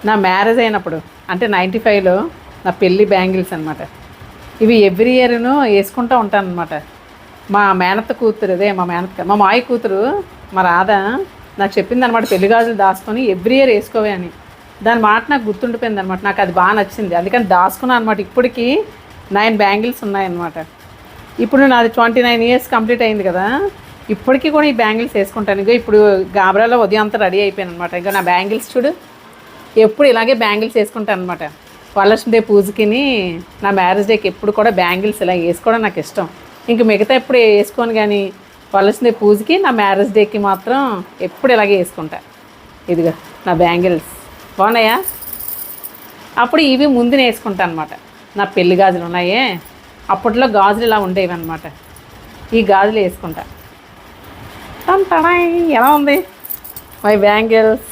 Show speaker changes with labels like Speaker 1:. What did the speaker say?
Speaker 1: నా మ్యారేజ్ అయినప్పుడు అంటే 95లో నా పెళ్ళి బ్యాంగిల్స్ అనమాట. ఇవి ఎవ్రీ ఇయర్ను వేసుకుంటూ ఉంటాను అనమాట. మా మేనత్త కూతురు మా మాయ కూతురు మా రాధ నాకు చెప్పింది అనమాట, పెళ్లి గాజులు దాచుకొని ఎవ్రీ ఇయర్ వేసుకోవే అని. దాని మాట నాకు గుర్తుండిపోయింది అనమాట. నాకు అది బాగా నచ్చింది, అందుకని దాచుకున్నాను అనమాట. ఇప్పటికీ 9 బ్యాంగిల్స్ ఉన్నాయన్నమాట. ఇప్పుడు నాది 29 ఇయర్స్ కంప్లీట్ అయింది కదా, ఇప్పటికీ కూడా ఈ బ్యాంగిల్స్ వేసుకుంటాను. ఇక ఇప్పుడు గాబరాలో ఉదయం అంతా రెడీ అయిపోయాను అనమాట. ఇంకా నా బ్యాంగిల్స్ చూడు, ఎప్పుడు ఇలాగే బ్యాంగిల్స్ వేసుకుంటాను అనమాట. వరలక్ష్మి డే పూజకి, నా మ్యారేజ్ డేకి ఎప్పుడు కూడా బ్యాంగిల్స్ ఇలా వేసుకోవడం నాకు ఇష్టం. ఇంక మిగతా ఎప్పుడు వేసుకోను, కానీ వరలక్ష్మి డే పూజకి, నా మ్యారేజ్ డేకి మాత్రం ఎప్పుడు ఇలాగే వేసుకుంటా. ఇదిగా నా బ్యాంగిల్స్ బాగున్నాయా? అప్పుడు ఇవి ముందునే వేసుకుంటాను అనమాట. నా పెళ్లి గాజులు ఉన్నాయే, అప్పట్లో గాజులు ఇలా ఉండేవి అనమాట. ఈ గాజులు వేసుకుంటా. ఎలా ఉంది మై బ్యాంగిల్స్?